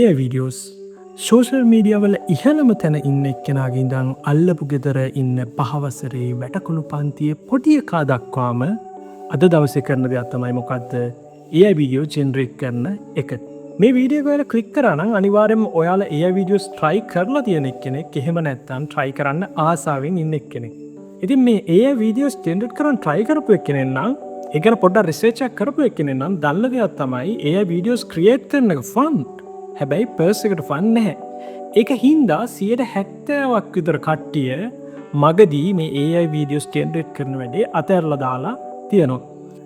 ඒ videos social මීඩියවල ඉහළම තැන ඉන්න එක්කෙනගේ ඉඳං අල්ලපු ගෙදර ඉන්න පහවසරේ වැටකුණු පන්තිය පොටියකා දක්වාම අද දවස කරන දෙයක් තමයි මොකක්ද ඒ වීඩියෝ ජෙනරේට් කරන එක. මේ වීඩියෝ ඔයාලා ක්ලික් කරා නම් අනිවාර්යයෙන්ම ඔයාලා ඒ වීඩියෝස් try කරලා තියෙන එක්කෙනෙක්, එහෙම නැත්නම් try කරන්න ආසාවෙන් ඉන්න එක්කෙනෙක්. ඉතින් මේ ඒ වීඩියෝස් ජෙනරේට් කරන්න try කරපු එක්කෙනෙක් නම් ඒ ගැන පොඩ්ඩක් රිසර්ච් එකක් කරපු එක්කෙනෙක් නම් දන්න දෙයක් තමයි ඒ වීඩියෝස් ක්‍රියේට් කරන එක ෆන්. හැබැයි පර්ස් එකට ෆන් නැහැ. ඒක හින්දා 70%ක් විතර කට්ටිය මගදී මේ AI වීඩියෝස් ජෙනරේට් කරන වැඩේ අතහැරලා දාලා තියෙනවා.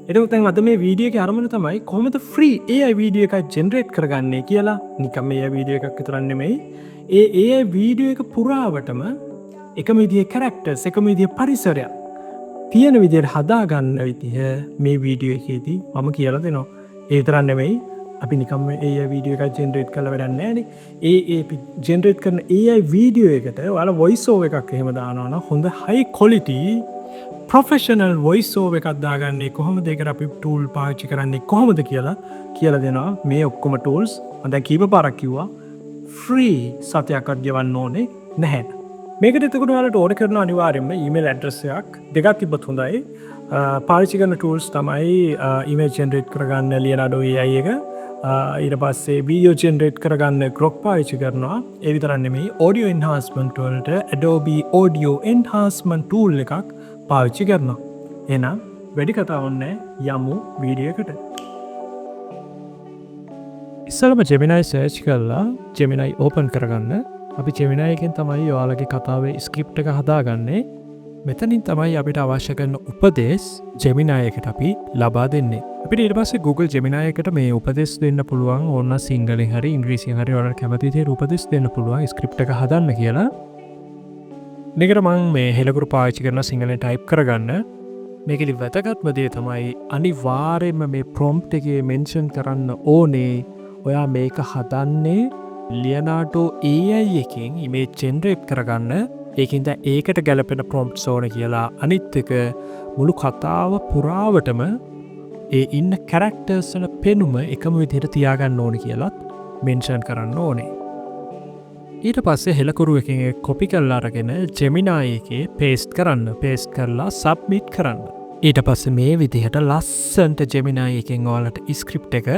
එතකොට දැන් අද මේ වීඩියෝ එකේ අරමුණ තමයි කොහොමද ෆ්‍රී AI වීඩියෝ එකක් ජෙනරේට් කරගන්නේ කියලා. නිකම් මේ AI වීඩියෝ එකක් විතරක් නෙමෙයි. ඒ AI වීඩියෝ එක පුරාවටම එකම විදිහේ කැරක්ටර්ස්, එකම විදිහේ පරිසරයක් තියෙන විදිහට හදාගන්න විදිහ මේ වීඩියෝ එකේදී මම කියලා දෙනවා. ඒ විතරක් නෙමෙයි, අපි නිකම් AI වීඩියෝ එකක් ජෙනරේට් කරලා වැඩක් නැහැ නේ. ඒ ජෙනරේට් කරන AI වීඩියෝ එකට ඔයාලා වොයිස් ඕවර් එකක් එහෙම දානවා නම් හොඳ හයි ක්වොලිටි ප්‍රොෆෙෂනල් වොයිස් ඕවර් එකක් දාගන්නේ කොහොමද, ඒකට අපි ටූල් පාවිච්චි කරන්නේ කොහොමද කියලා දෙනවා. මේ ඔක්කොම ටූල්ස් මම දැන් කීප පාරක් කිව්වා ෆ්‍රී සතයක්වත් ගෙවන්න ඕනේ නැහැ. මේකට එතකොට ඔයාලට ඕන කරන අනිවාර්යයෙන්ම ඊමේල් ඇඩ්‍රස් එකක් දෙකක් තිබ්බත් හොඳයි. පාවිච්චි කරන ටූල්ස් තමයි ඊමේල් ජෙනරේට් කරගන්න ලියනාඩෝ AI එක. ඊට පස්සේ වීඩියෝ ජෙනරේට් කරගන්න Grok පාවිච්චි කරනවා. ඒ විතරක් නෙමෙයි, ඔඩියෝ එන්හාන්ස්මන්ට් වලට Adobe Audio Enhancement tool එකක් පාවිච්චි කරනවා. එහෙනම් වැඩි කතා ඕනේ යමු වීඩියෝ එකට. ඉස්සෙල්ලාම Gemini search කරලා Gemini open කරගන්න. අපි Gemini එකෙන් තමයි ඔයාලගේ කතාවේ ස්ක්‍රිප්ට් එක හදාගන්නේ. මෙතනින් තමයි අපිට අවශ්‍ය කරන උපදෙස් Gemini එකට අපි ලබා දෙන්නේ. අපිට ඊට පස්සේ Google Gemini එකට මේ උපදෙස් දෙන්න පුළුවන්. ඕන සිංහලෙන් හරි ඉංග්‍රීසියෙන් හරි ඔයාලට කැමති විදිහට උපදෙස් දෙන්න පුළුවන් ස්ක්‍රිප්ට් එක හදන්න කියලා. මේකට මම මේ හෙළකුරු පාවිච්චි කරන සිංහලෙන් ටයිප් කරගන්න. මේකෙදි වැදගත්ම දේ තමයි අනිවාර්යයෙන්ම මේ ප්‍රොම්ප්ට් එකේ මෙන්ෂන් කරන්න ඕනේ ඔයා මේක හදන්නේ Leonardo AI එකෙන් ඉමේජ් ජෙනරේට් කරගන්න. ඒකින්ද ඒකට ගැලපෙන ප්‍රොම්ප්ට්ස් ඕන කියලා. අනිත් එක මුළු කතාව පුරාවටම ඒ ඉන්න කැරක්ටර්ස් වල පෙනුම එකම විදිහට තියාගන්න ඕන කියලත් මෙන්ෂන් කරන්න ඕනේ. ඊට පස්සේ හෙළකුරු එකෙන් කොපි කරලා අරගෙන Gemini එකේ පේස්ට් කරලා සබ්මිට් කරන්න. ඊට පස්සේ මේ විදිහට ලස්සන්ට Gemini එකෙන් ඔයාලට ස්ක්‍රිප්ට් එක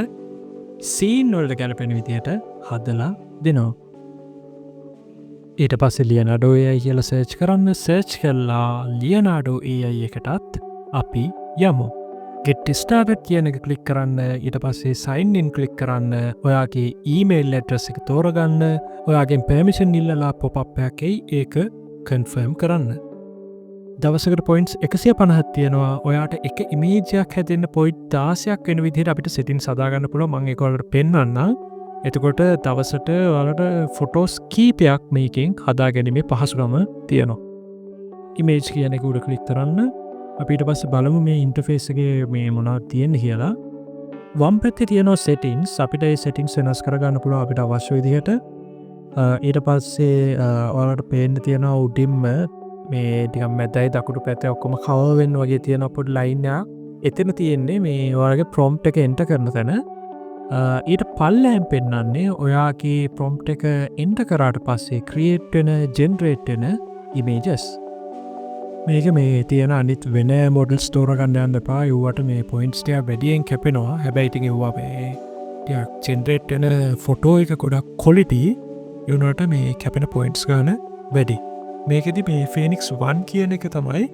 සීන් වලට ගැලපෙන විදිහට හදලා දෙනවා. ඊට පස්සේ Leonardo AI කියලා සර්ච් කරන්න. සර්ච් කරලා Leonardo AI එකටත් අපි යමු. Get started කියන එක ක්ලික් කරන්න. ඊට පස්සේ sign in ක්ලික් කරන්න. ඔයාගේ ඊමේල් ඇඩ්‍රස් එක තෝරගන්න. ඔයාගෙන් permission ඉල්ලලා pop-up එකක් එයි. ඒක confirm කරන්න. දවසකට points 150ක් තියෙනවා. ඔයාට එක ඉමේජයක් හැදෙන්න point 16ක් වෙන විදිහට අපිට settings හදාගන්න පුළුවන්. මම ඒක ඔයාලට පෙන්වන්නම්. එතකොට දවසට ඔයාලට ෆොටෝස් කීපයක් මේකෙන් හදාගැනීමේ පහසුකම තියෙනවා. ඉමේජ් කියන එක උඩ ක්ලික් කරන්න. අපි ඊට පස්සේ බලමු මේ ඉන්ටර්ෆේස් එකේ මේ මොනවද තියෙන්නේ කියලා. වම් පැත්තේ තියෙනවා settings. අපිට ඒ settings වෙනස් කරගන්න පුළුවන් අපිට අවශ්‍ය විදිහට. ඊට පස්සේ ඔයාලට පේන්න තියෙනවා උඩින්ම මේ ටිකක් මැදයි දකුණු පැත්තේ ඔක්කොම කවර් වෙන්න වගේ තියෙන පොඩි ලයින් එකක්. එතන තියෙන්නේ මේ ඔයාලගේ prompt එක enter කරන තැන. ඊට පල්ලෑම් පෙන්න්නන්නේ ඔයාගේ ප්‍රොම්ප්ට් එක එන්ට කරාට පස්සේ ක්‍රියේට් වෙන ජෙනරේට් වෙන ඉමේජස්. මේක මේ තියෙන අනිත් වෙන මොඩල් ස්තෝරගන්න යන්න එපා. යුවට මේ පොයින්ට්ස් ටික වැඩියෙන් කැපෙනවා. හැබැයි ඉතින් ඒවා මේ ටිකක් ජෙනරේට් වෙන ෆොටෝ එක ගොඩක් ක්වොලිටි යුනට මේ කැපෙන පොයින්ට්ස් ගන්න වැඩි. මේකෙදි මේ Phoenix 1 කියන එක තමයි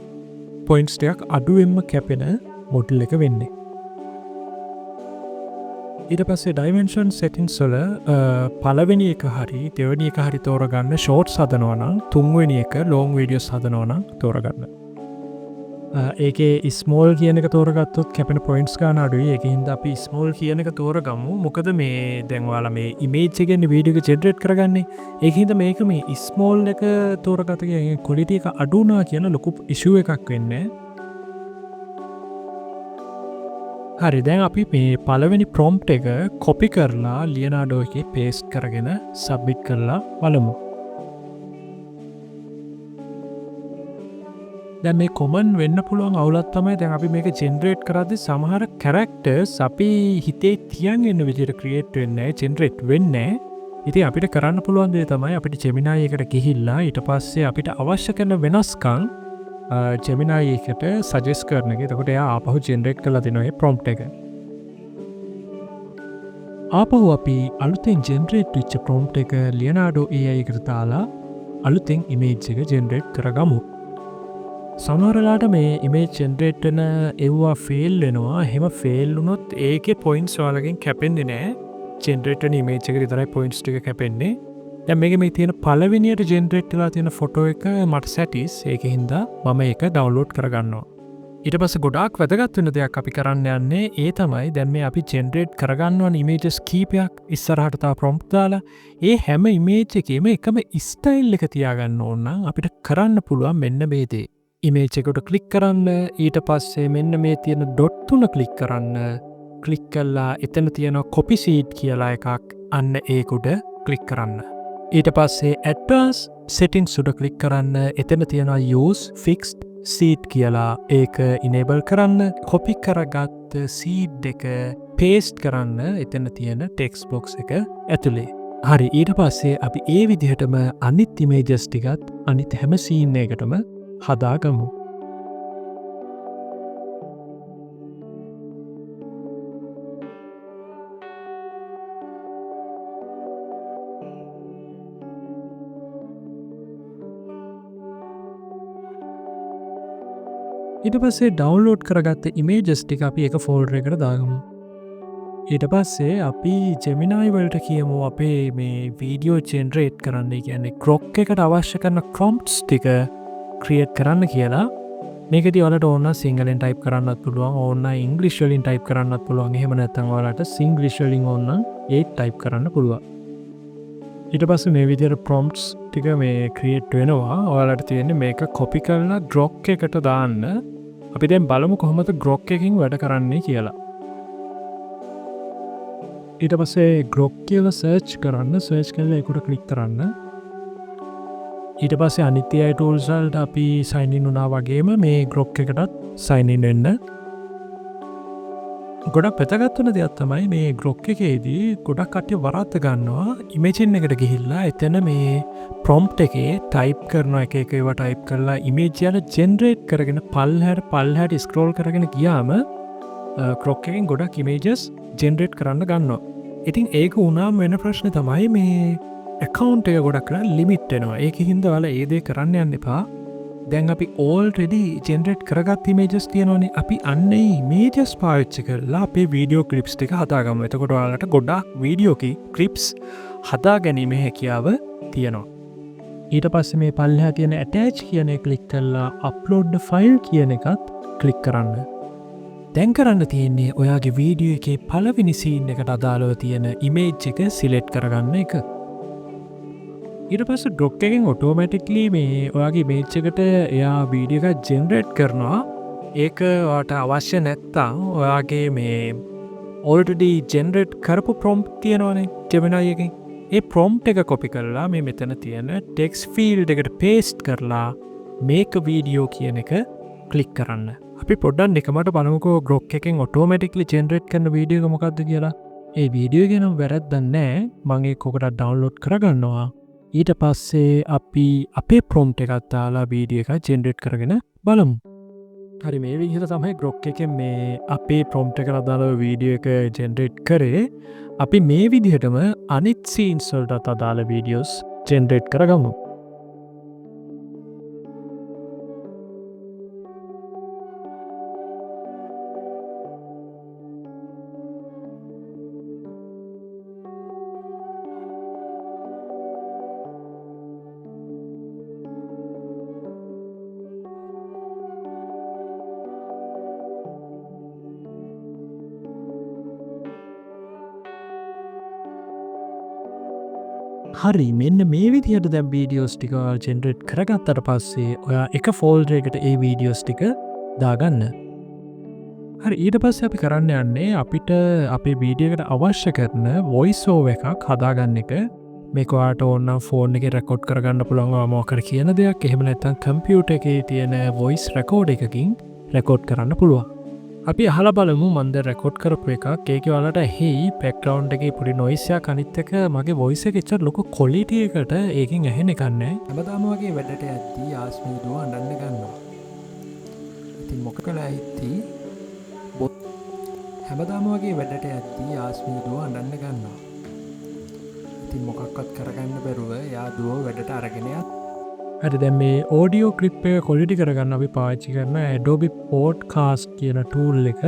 පොයින්ට්ස් ටිකක් අඩුවෙන්ම කැපෙන මොඩල් එක වෙන්නේ. ඊට පස්සේ ඩයිමෙන්ෂන් සෙටින්ස් වල පළවෙනි එක හරි දෙවෙනි එක හරි තෝරගන්න. ෂෝට්ස් හදනවා නම් තුන්වෙනි එක ලොං වීඩියෝස් හදනවා නම් තෝරගන්න. ඒකේ ස්මෝල් කියන එක තෝරගත්තොත් කැපෙන පොයින්ට්ස් ගන්න අඩුයි. ඒකින් හින්දා අපි ස්මෝල් කියන එක තෝරගමු. මොකද මේ දැන් ඔයාලා මේ ඉමේජ් එකෙන් වීඩියෝ එක ජෙනරේට් කරගන්නේ. ඒකින් හින්දා මේක මේ ස්මෝල් එක තෝරගත්ත කියන්නේ ක්වොලිටි එක අඩු වුණා කියන ලොකු ඉෂුව එකක් වෙන්නේ. හරි, දැන් අපි මේ පළවෙනි ප්‍රොම්ප්ට් එක කොපි කරලා Leonardo එකේ පේස්ට් කරගෙන සබ්මිට් කරලා බලමු. දැන් මේ කොමන් වෙන්න පුළුවන් අවුලක් තමයි දැන් අපි මේක ජෙනරේට් කරද්දී සමහර කැරක්ටර්ස් අපි හිතේ තියන් ඉන්න විදිහට ක්‍රියේට් වෙන්නේ නැහැ, ජෙනරේට් වෙන්නේ නැහැ. ඉති අපිට කරන්න පුළුවන්දේ තමයි අපිට ජෙමිනායකට ගිහිල්ලා ඊට පස්සේ අපිට අවශ්‍ය කරන වෙනස්කං ජෙමිනායකට සජෙස් කරනගේ තකොට එයා ආපහු ජෙනරේට් කලා දෙනොේ ප්‍රොම්ප් එක ආපහු අපි අලුතෙන් ජෙනරේට් විච්ච ප්‍රොම්ප් එක ලියනාඩෝ AI කරතාලා අලුතෙන් ඉමේජ් එක ජෙනරේට් කරගමු සමහරලාට මේ ඉමේජ් ජෙනරේට්න එව්වා ෆෙල් වෙනවා හෙම ෆෙල්ලුනොත් ඒක පොයින්ස් වාලකින් කැපෙන්දි නෑ ජෙනරේටන ඉමේජ් එක විතරයි පොයින්ස් ටික කැපෙන්නේ දැන් මේක මේ තියෙන පළවෙනියට ජෙනරේට් වෙලා තියෙන ෆොටෝ එක මට සැටිස් ඒක හින්දා මම ඒක ඩවුන්ලෝඩ් කරගන්නවා ඊට පස්සේ ගොඩාක් වැදගත් වෙන දෙයක් අපි කරන්න යන්නේ ඒ තමයි දැන් මේ අපි ජෙනරේට් කරගන්නවන ඉමේජස් කීපයක් ඉස්සරහට තා ප්‍රොම්ප්ට් දාලා ඒ හැම ඉමේජ් එකේම එකම ස්ටයිල් එක තියාගන්න ඕන නම් අපිට කරන්න පුළුවන් මෙන්න මේ දේ ඉමේජ් එකට ක්ලික් කරන්න ඊට පස්සේ මෙන්න මේ තියෙන ඩොට් තුන ක්ලික් කරන්න ක්ලික් කල්ලා එතන තියෙන කොපි සීට් කියලා එකක් අන්න ඒකුඩ කලික් කරන්න ඊට පස්සේ ඇඩ්වාන්ස් සෙටින් සුඩ කලික් කරන්න එතන තියෙන use fixed seat කියලා ඒක enable කරන්න කොපි කරගත්ත සීඩ් එක පේස්ට් කරන්න එතන තියෙන ටෙක්ස් බොක්ස් එක ඇතුළේ හරි ඊට පස්සේ අපි ඒ විදිහටම අනිත් ඉමේජස් ටිකත් අනිත් හැම සීන් එකටම හදාගමු ඊට පස්සේ ඩවන්ලෝඩ් කරගත්ත ඉමේජස් ටික අපි එක ෆෝල්ඩර් එකට දාගමු ඊට පස්සේ අපි ජෙමිනායි වලට කියමු අපේ මේ වීඩියෝ ජෙනරේට් කරන්න කියන්නේ ක්‍රොක් එකට අවශ්‍ය කරන ප්‍රොම්ප්ට්ස් ටික ක්‍රියේට් කරන්න කියලා මේකදී ඔයාලට ඕන සිංහලෙන් ටයිප් කරන්නත් පුළුවන් ඕන ඉංග්‍රීසි වලින් ටයිප් කරන්නත් පුළුවන් එහෙම නැත්නම් ඔයාලට සිංග්ලිෂ් වලින් ඕන ඒත් ටයිප් කරන්න පුළුවන් ඊට පස්සේ මේ විදිහට ප්‍රොම්ප්ට්ස් ටික මේ ක්‍රියේට් වෙනවා ඔයාලට තියෙන්නේ මේක කොපි කරලා ඩ්‍රොක් එකට දාන්න අපි දැන් බලමු කොහොමද ග්‍රොක් එකකින් වැඩ කරන්නේ කියලා. ඊට පස්සේ ග්‍රොක් කියලා සර්ච් කරන්න සර්ච් කරලා ඒකට ක්ලික් කරන්න. ඊට පස්සේ අනිත් AI tools වලට අපි sign in වුණා වගේම මේ ග්‍රොක් එකටත් sign in වෙන්න. ගොඩක් වැදගත් වෙන දෙයක් තමයි මේ ග්‍රොක් එකේදී ගොඩක් කට්ටිය වරද්ද ගන්නවා ඉමේජින් එකට ගිහිල්ලා එතන මේ ප්‍රොම්ප්ට් එකේ ටයිප් කරන එක ඒවා ටයිප් කරලා ඉමේජ් එක ජෙනරේට් කරගෙන පල්ලහැට ස්ක්‍රෝල් කරගෙන ගියාම ග්‍රොක් එකෙන් ගොඩක් ඉමේජස් ජෙනරේට් කරන්න ගන්නවා. ඉතින් ඒක වුණාම වෙන ප්‍රශ්නේ තමයි මේ account එක ගොඩක් කරලා ලිමිට් වෙනවා. ඒක හින්දා ඔයාලා ඒ දේ කරන්න යන්න එපා. දැන් අපි already ජෙනරේට් කරගත් ඉමේජස් තියෙනවනේ අපි අන්න ඒ ඉමේජස් පාවිච්චි කරලා අපේ වීඩියෝ ක්ලිප්ස් ටික හදාගමු. එතකොට ඔයාලට ගොඩාක් වීඩියෝ ක්ලිප්ස් හදා ගැනීමේ හැකියාව තියෙනවා. ඊට පස්සේ මේ පල්ලෙහා තියෙන attach කියන එක ක්ලික් කරලා upload the file කියන එකත් ක්ලික් කරන්න. දැන් කරන්න තියෙන්නේ ඔයාගේ වීඩියෝ එකේ පළවෙනි සීන් එකට අදාළව තියෙන ඉමේජ් එක සිලෙක්ට් කරගන්න එක. ඊට පස්ස ඩොක් එකෙන් ඔටෝමැටික්ලි මේ ඔයාගේ මේච් එකට එයා වීඩියෝ එක ජෙනරේට් කරනවා ඒක වාට අවශ්‍ය නැත්තා ඔයාගේ මේ ඔල්ටඩි ජෙනරේට් කරපු ප්‍රොම්ප් තියෙනවනේ ජෙමිනායකින් ඒ ප්‍රොම්ප් එක කොපි කරලා මේ මෙතන තියෙන ටෙක්ස් ෆීල්ඩ් එකට පේස්ට් කරලා මේක වීඩියෝ කියන එක ක්ලික් කරන්න අපි පොඩ්ඩන් එකමට බලමුකෝ ග්‍රොක් එකෙන් ඔටෝමැටික්ලි ජෙනරේට් කරන වීඩියෝ මොකක්ද කියලා ඒ වීඩියෝ ගෙනම් වැරැද්දන්නෑ මගේ කොකට ඩවන්ලෝඩ් කරගන්නවා ඊට පස්සේ අපි අපේ ප්‍රොම්ප් එකත් දාලා වීඩියෝ එක ජෙනරේට් කරගෙන බලමු. හරි මේ විදිහට තමයි ග්‍රොක් එකෙන් මේ අපේ ප්‍රොම්ප් එකට අදාළව වීඩියෝ එක ජෙනරේට් කරේ. අපි මේ විදිහටම අනිත් සීන්ස් වලට අදාළ වීඩියෝස් ජෙනරේට් කරගමු. හරි මෙන්න මේ විදිහට දැම් වීඩියෝස් ටික ජෙනරේට් කරගත්තට පස්සේ ඔයා එක ෆෝල්ඩර් එකට ඒ වීඩියෝස් ටික දාගන්න. හරි ඊට පස්සේ අපි කරන්න යන්නේ අපිට අපේ වීඩියෝකට අවශ්‍ය කරන වොයිස් ඕවර් එකක් හදාගන්න එක. මේක ඔයාට ඕන ෆෝන් එකේ රෙකෝඩ් කරගන්න පුළුවන් මොකක්ද කියන දෙයක්. එහෙම නැත්නම් කම්පියුටර් එකේ තියෙන වොයිස් රෙකෝඩ් එකකින් රෙකෝඩ් කරන්න පුළුවන්. අපි අහල බලමු මන්ද රැකොඩ් කරපු එක ඒක වලට හෙයි පැක්ටවන්් එක පුඩි නොයිස්යා කනිත්තක මගේ වොයිස එකච්චර් ලොක කොලිටියකට ඒකින් ඇහෙන එකන්නේ හැමදාම වගේ වැඩට ඇත්ති ආස්මීදුව අඩන්න ගන්නවා ඉතින් මොක කළ ඇත්ති බොත් හැමදාම වගේ වැඩට ඇත්ති ආස්මීදුව අඩන්න ගන්නවා ඉතින් මොකක්වත් කරගන්න බැරුව යාදුව වැඩට අරගෙනයක් හරි දැන් මේ ඕඩියෝ ක්ලිප් එක කොලිටි කරගන්න අපි පාච්චි කරන Adobe Podcast කියන ටූල් එක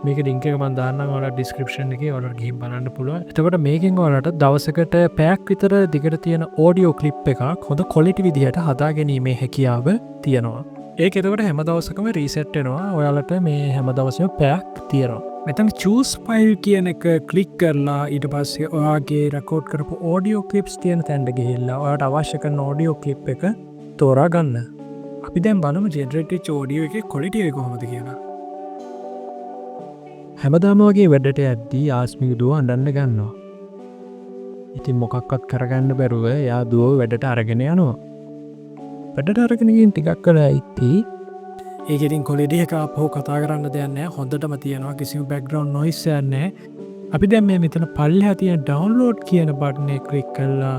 මේක ලින්ක් එක මම දාන්නම් ඔයාලා ඩිස්ක්‍රිප්ෂන් එකේ ඔයාලට ගිහින් බලන්න පුළුවන්. එතකොට මේකෙන් ඔයාලට දවසකට පැයක් විතර දිගට තියෙන ඕඩියෝ ක්ලිප් එකක් හොඳ ක්වොලිටි විදිහට හදා ගැනීමේ හැකියාව තියෙනවා. ඒක එතකොට හැම දවසකම රීසෙට් වෙනවා. ඔයාලට මේ හැම දවසෙම පැයක් තියෙනවා. මෙතන choose file කියන එක ක්ලික් කරලා ඊට පස්සේ ඔයාගේ රෙකෝඩ් කරපු audio clips තියෙන තැනට ගිහිල්ලා ඔයාට අවශ්‍ය කරන audio clip එක තෝරා ගන්න. අපි දැන් බලමු generate වෙච්ච audio එකේ quality එක කොහොමද කියලා. හැමදාම වගේ වැඩට යද්දී ආස්මික දුව අඬන්න ගන්නවා. ඉතින් මොකක්වත් කරගන්න බැරුව එයා දුව වැඩට අරගෙන යනවා. වැඩට අරගෙන ගිහින් ටිකක් කළා ඉති ඒකෙටින් කොලිඩිය එක පහෝ කතා කරන්න දෙයන්න හොඳටම තියෙනවා කිසිම බැක්ග්‍රවන්් නොයිස් යන්නේ අපි දැන් මේ මෙතන පල්ලෙහා තියෙන ඩවුන්ලෝඩ් කියන බටන් එක ක්ලික් කරලා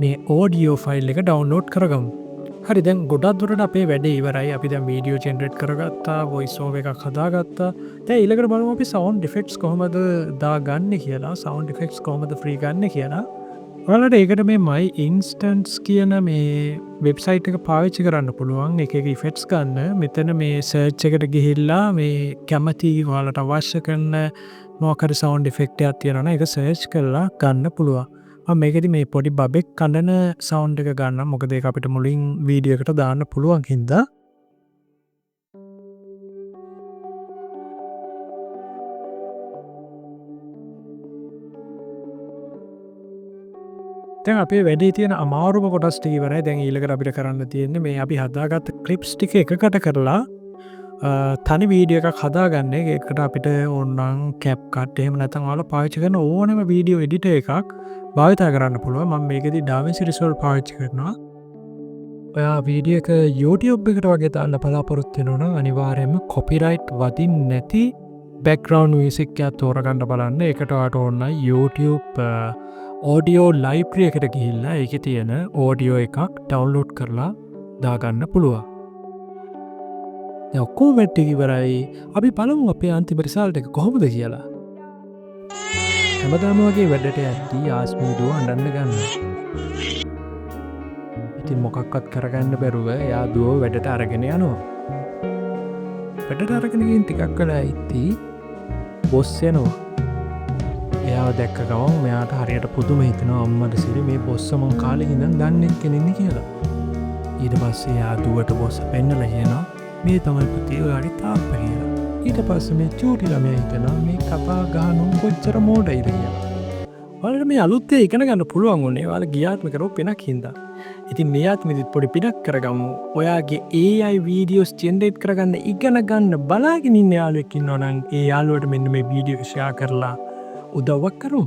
මේ ඕඩියෝ ෆයිල් එක ඩවුන්ලෝඩ් කරගමු. හරි දැන් ගොඩක් දුරට අපේ වැඩේ ඉවරයි. අපි දැන් වීඩියෝ ජෙනරේට් කරගත්තා, වොයිස් ඕවර් එකක් හදාගත්තා. දැන් ඊළඟට බලමු අපි සවුන්ඩ් ඉෆෙක්ට්ස් කොහොමද දාගන්නේ කියලා, සවුන්ඩ් ඉෆෙක්ට්ස් කොහොමද ෆ්‍රී ගන්න කියලා. ඔයාලට ඒකට මේ My Instance කියන මේ වෙබ්සයිට් එක පාවිච්චි කරන්න පුළුවන්. එක ඉෆෙක්ට්ස් ගන්න. මෙතන මේ සර්ච් එකට ගිහිල්ලා මේ කැමති ඔයාලට අවශ්‍ය කරන මොකක් හරි සවුන්ඩ් ඉෆෙක්ට් එකක් තියෙනවා නම් ඒක සර්ච් කරලා ගන්න පුළුවන්. මම මේකෙදි මේ පොඩි බබෙක් කඩන සවුන්ඩ් එක ගන්නම්. මොකද ඒක අපිට මුලින් වීඩියෝ එකට දාන්න පුළුවන් හින්දා. දැන් අපේ වැඩේ තියෙන අමාරුම කොටස් ටික ඉවරයි. දැන් ඊළඟට අපිට කරන්න තියෙන්නේ මේ අපි හදාගත්ත ක්ලිප්ස් ටික එකකට කරලා තනි වීඩියෝ එකක් හදාගන්න. ඒකට අපිට ඕනනම් CapCut එහෙම නැත්නම් ඔයාලා පාවිච්චි කරන ඕනම වීඩියෝ එඩිටර් එකක් භාවිත කරන්න පුළුවන්. මම මේකෙදි DaVinci Resolve පාවිච්චි කරනවා. ඔයා වීඩියෝ එක YouTube එකට වගේ දාන්න බලාපොරොත්තු වෙනවා නම් අනිවාර්යයෙන්ම copyright වදින්නේ නැති background music එකක් තෝරගන්න බලන්න. ඒකට ඔයාට ඕන YouTube audio library එකට ගිහිල්ලා ඒකේ තියෙන audio එකක් download කරලා දාගන්න පුළුවන්. දැන් ඔක්කොම වැට් ටික ඉවරයි. අපි බලමු අපේ අන්තිම රිසල්ට් එක කොහොමද කියලා. හැමදාම වගේ වැඩට යද්දී ආස්මී දුව අඬන්න ගන්නවා. ඉතින් මොකක්වත් කරගන්න බැරුව එයා දුව වැඩට අරගෙන යනවා. වැඩට අරගෙන ගිහින් ටිකක් වෙලා ඉති බොස් එනවා. එයාව දැක්ක ගමන් මෙයාට හරියට පුදුම හිතෙනවා අම්මට සිරි මේ බොස්ස මං කාලේ ඉඳන් දන්නේ කෙනෙන්නේ කියලා. ඊට පස්සේ එයා දුවට බොස්ස පෙන්නලා කියනවා මේ තමයි පුතේ ඔයාගේ තාත්තා කියලා. ඊට පස්සේ මේ චූටි ළමයා හිතනවා මේ කතා ගහනු කොච්චර මෝඩයිද කියලා. ඔයාලට මේ අලුත් දේ ඉගෙන ගන්න පුළුවන් උනේ ඔයාලා ගියාත්ම කරෝ පිනක් හින්දා. ඉතින් මේ ආත්මෙදිත් පොඩි පිනක් කරගමු. ඔයාගේ AI වීඩියෝස් ජෙනරේට් කරගන්න ඉගෙන ගන්න බලාගෙන ඉන්න යාළුවෙක් ඉන්නවා නම් ඒ යාළුවට මෙන්න මේ වීඩියෝ එක ෂෙයා කරලා උදව්වක් කරමු.